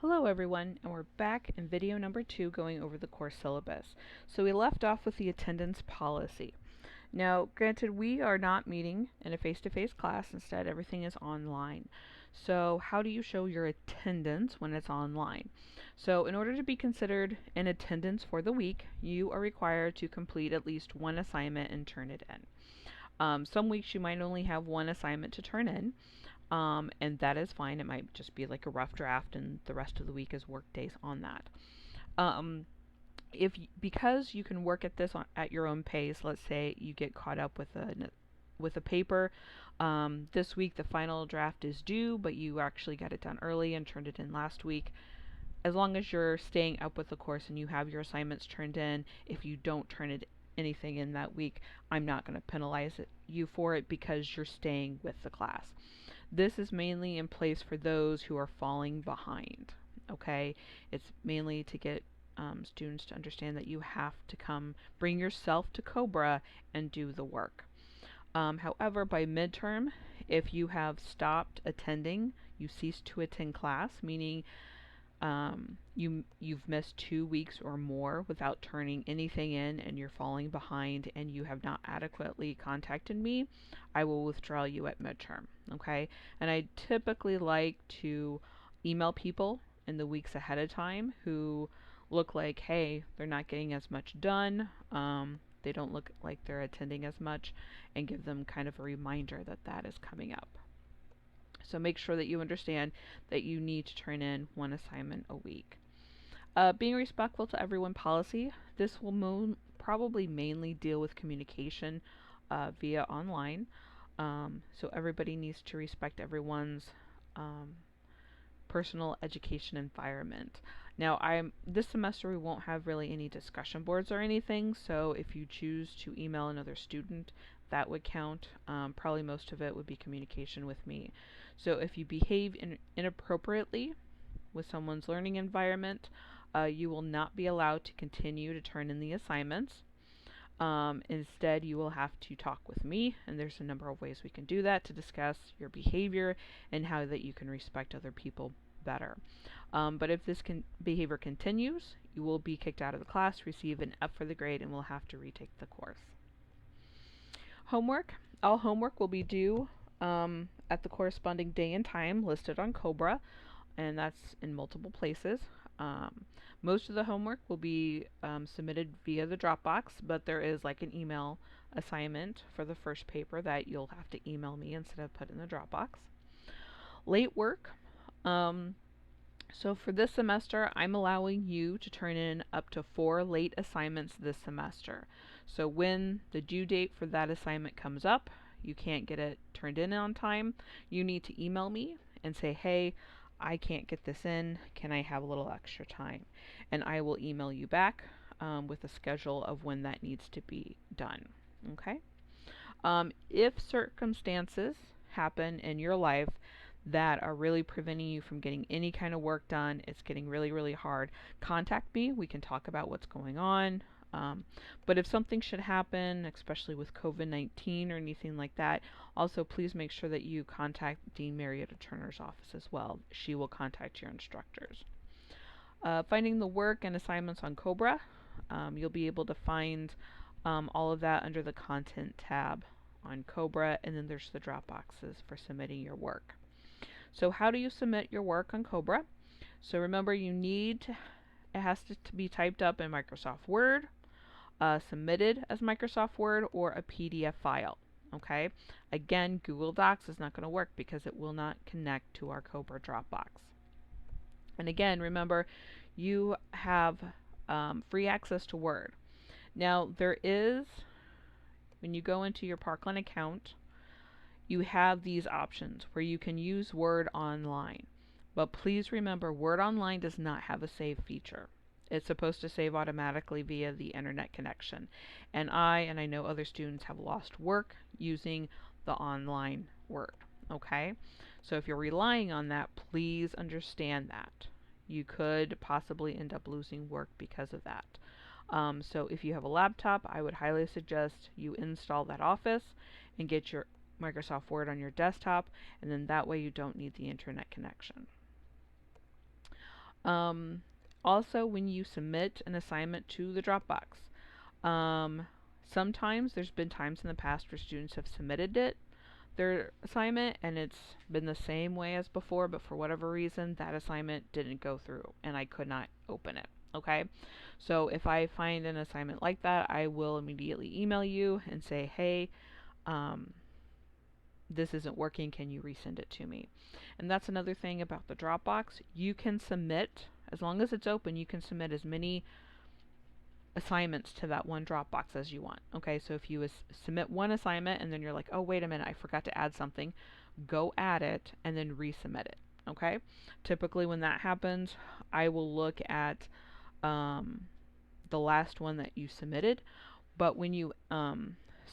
Hello everyone, and we're back in video number 2 going over the course syllabus. So we left off with the attendance policy. Now, granted, we are not meeting in a face-to-face class. Instead, everything is online. So how do you show your attendance when it's online? So in order to be considered in attendance for the week, you are required to complete at least one assignment and turn it in. Some weeks you might only have one assignment to turn in, and that is fine. It might just be like a rough draft, and the rest of the week is work days on that. Um, because you can work at this at your own pace. Let's say you get caught up with a paper. This week the final draft is due, but you actually got it done early and turned it in last week. As long as you're staying up with the course and you have your assignments turned in, if you don't turn anything in that week, I'm not going to penalize you for it because you're staying with the class. This is mainly in place for those who are falling behind. Okay, it's mainly to get students to understand that you have to bring yourself to Cobra and do the work. However, by midterm, if you have stopped attending, you cease to attend class, meaning you've missed 2 weeks or more without turning anything in and you're falling behind and you have not adequately contacted me, I will withdraw you at midterm. Okay, and I typically like to email people in the weeks ahead of time who look like, hey, they're not getting as much done, they don't look like they're attending as much, and give them kind of a reminder that that is coming up. So make sure that you understand that you need to turn in one assignment a week. Being respectful to everyone policy. This will probably mainly deal with communication via online. So everybody needs to respect everyone's um, personal education environment. Now, this semester we won't have really any discussion boards or anything, so if you choose to email another student, that would count. Probably most of it would be communication with me. So if you behave inappropriately with someone's learning environment, you will not be allowed to continue to turn in the assignments. Instead, you will have to talk with me, and there's a number of ways we can do that to discuss your behavior and how that you can respect other people better. But if this behavior continues, you will be kicked out of the class, receive an F for the grade, and will have to retake the course. Homework. All homework will be due at the corresponding day and time listed on Cobra, and that's in multiple places. Most of the homework will be submitted via the Dropbox, but there is like an email assignment for the first paper that you'll have to email me instead of put in the Dropbox. Late work. So for this semester, I'm allowing you to turn in up to 4 late assignments this semester. So when the due date for that assignment comes up, you can't get it turned in on time, you need to email me and say, hey, I can't get this in, can I have a little extra time? And I will email you back with a schedule of when that needs to be done. Okay? If circumstances happen in your life that are really preventing you from getting any kind of work done, it's getting really, really hard, contact me. We can talk about what's going on. But if something should happen, especially with COVID-19 or anything like that, also please make sure that you contact Dean Marietta Turner's office as well. She will contact your instructors. Finding the work and assignments on Cobra. You'll be able to find all of that under the Content tab on Cobra, and then there's the drop boxes for submitting your work. So how do you submit your work on Cobra? So remember, it has to be typed up in Microsoft Word, submitted as Microsoft Word, or a PDF file. Okay? Again, Google Docs is not going to work because it will not connect to our Cobra Dropbox. And again, remember, you have free access to Word. Now, when you go into your Parkland account, you have these options where you can use Word Online. But please remember, Word Online does not have a save feature. It's supposed to save automatically via the internet connection. And I know other students have lost work using the online Word. Okay? So if you're relying on that, please understand that. You could possibly end up losing work because of that. So if you have a laptop, I would highly suggest you install that Office and get your Microsoft Word on your desktop, and then that way you don't need the internet connection. Um, Also, when you submit an assignment to the Dropbox, um, sometimes there's been times in the past where students have submitted their assignment and it's been the same way as before, but for whatever reason that assignment didn't go through and I could not open it. Okay, so if I find an assignment like that, I will immediately email you and say, hey, um, this isn't working, can you resend it to me? And that's another thing about the Dropbox. You can submit, as long as it's open, you can submit as many assignments to that one Dropbox as you want. Okay, so if you submit one assignment and then you're like, oh, wait a minute, I forgot to add something, go add it and then resubmit it. Okay, typically when that happens, I will look at um, the last one that you submitted. But when you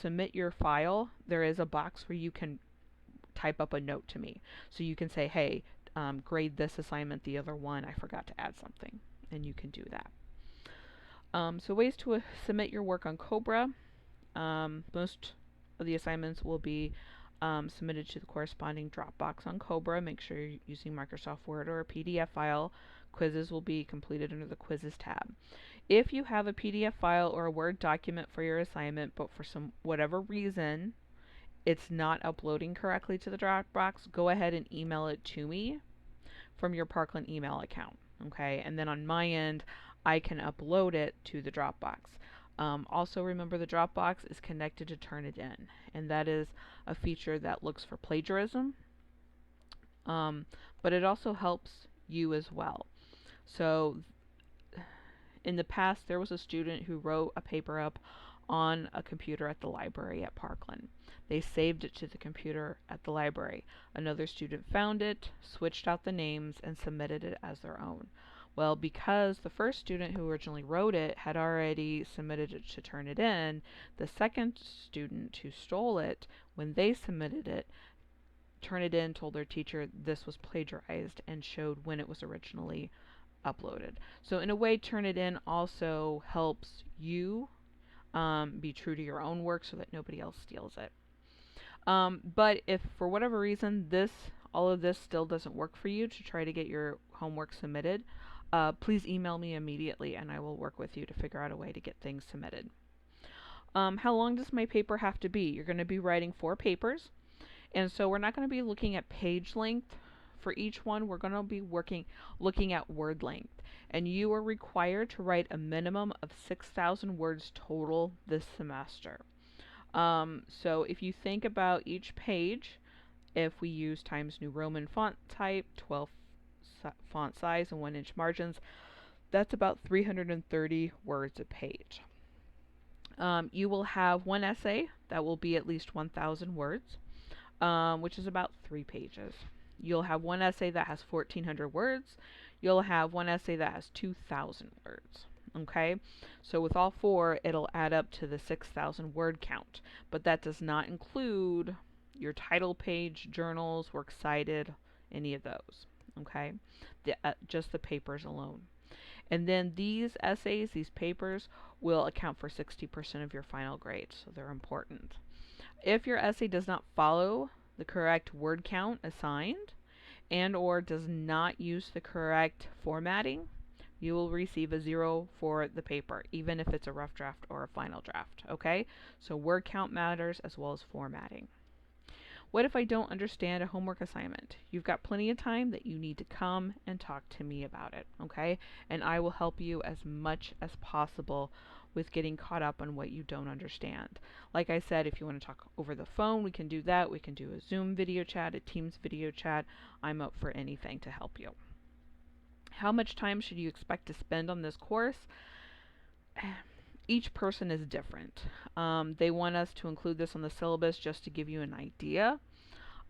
submit your file, there is a box where you can type up a note to me. So you can say, hey, grade this assignment, the other one, I forgot to add something. And you can do that. So ways to submit your work on Cobra. Most of the assignments will be submitted to the corresponding Dropbox on Cobra. Make sure you're using Microsoft Word or a PDF file. Quizzes will be completed under the Quizzes tab. If you have a PDF file or a Word document for your assignment, but for whatever reason it's not uploading correctly to the Dropbox, go ahead and email it to me from your Parkland email account. Okay, and then on my end, I can upload it to the Dropbox. Also, remember the Dropbox is connected to Turnitin, and that is a feature that looks for plagiarism, but it also helps you as well. So in the past, there was a student who wrote a paper up on a computer at the library at Parkland. They saved it to the computer at the library. Another student found it, switched out the names, and submitted it as their own. Well, because the first student who originally wrote it had already submitted it to Turnitin, the second student who stole it, when they submitted it, Turnitin told their teacher this was plagiarized and showed when it was originally uploaded. So in a way, Turnitin also helps you be true to your own work so that nobody else steals it. But if for whatever reason all of this still doesn't work for you to try to get your homework submitted, please email me immediately and I will work with you to figure out a way to get things submitted. How long does my paper have to be? You're going to be writing 4 papers, and so we're not going to be looking at page length for each one. We're going to be looking at word length, and you are required to write a minimum of 6,000 words total this semester. So if you think about each page, if we use Times New Roman font type, 12 font size, and 1-inch margins, that's about 330 words a page. You will have one essay that will be at least 1,000 words, which is about 3 pages. You'll have one essay that has 1,400 words. You'll have one essay that has 2,000 words. Okay, so with all 4, it'll add up to the 6,000 word count, but that does not include your title page, journals, works cited, any of those. Okay, just the papers alone. And then these essays, these papers, will account for 60% of your final grade, so they're important. If your essay does not follow the correct word count assigned and or does not use the correct formatting, you will receive a 0 for the paper, even if it's a rough draft or a final draft. Okay? So word count matters as well as formatting. What if I don't understand a homework assignment? You've got plenty of time that you need to come and talk to me about it, okay? And I will help you as much as possible with getting caught up on what you don't understand. Like I said, if you want to talk over the phone, we can do that. We can do a Zoom video chat, a Teams video chat. I'm up for anything to help you. How much time should you expect to spend on this course? Each person is different. They want us to include this on the syllabus just to give you an idea.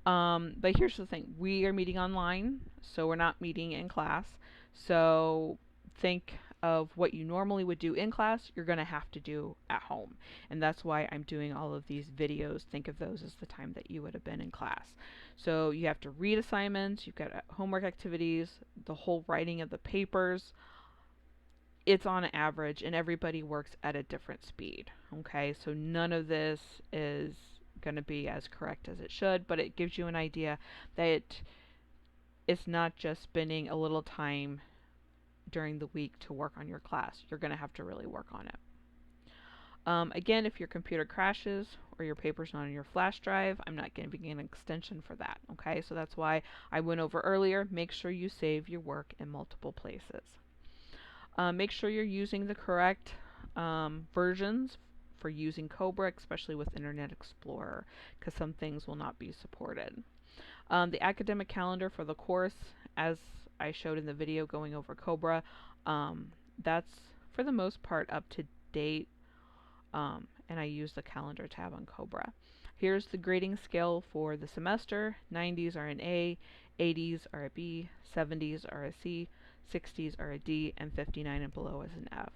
But here's the thing. We are meeting online, so we're not meeting in class. So think of what you normally would do in class, you're going to have to do at home. And that's why I'm doing all of these videos. Think of those as the time that you would have been in class. So you have to read assignments, you've got homework activities, the whole writing of the papers. It's on average, and everybody works at a different speed. Okay, so none of this is going to be as correct as it should, but it gives you an idea that it's not just spending a little time during the week to work on your class. You're going to have to really work on it. Again, if your computer crashes or your paper's not on your flash drive, I'm not giving an extension for that. Okay, so that's why I went over earlier. Make sure you save your work in multiple places. Make sure you're using the correct versions for using Cobra, especially with Internet Explorer, because some things will not be supported. The academic calendar for the course, as I showed in the video going over Cobra, that's for the most part up to date, and I use the calendar tab on Cobra. Here's the grading scale for the semester. 90s are an A, 80s are a B, 70s are a C, 60s are a D, and 59 and below is an F.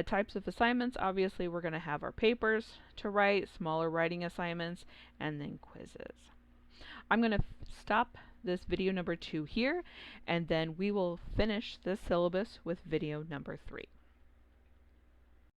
Types of assignments, obviously we're going to have our papers to write, smaller writing assignments, and then quizzes. I'm going to stop this video number 2 here, and then we will finish this syllabus with video number 3.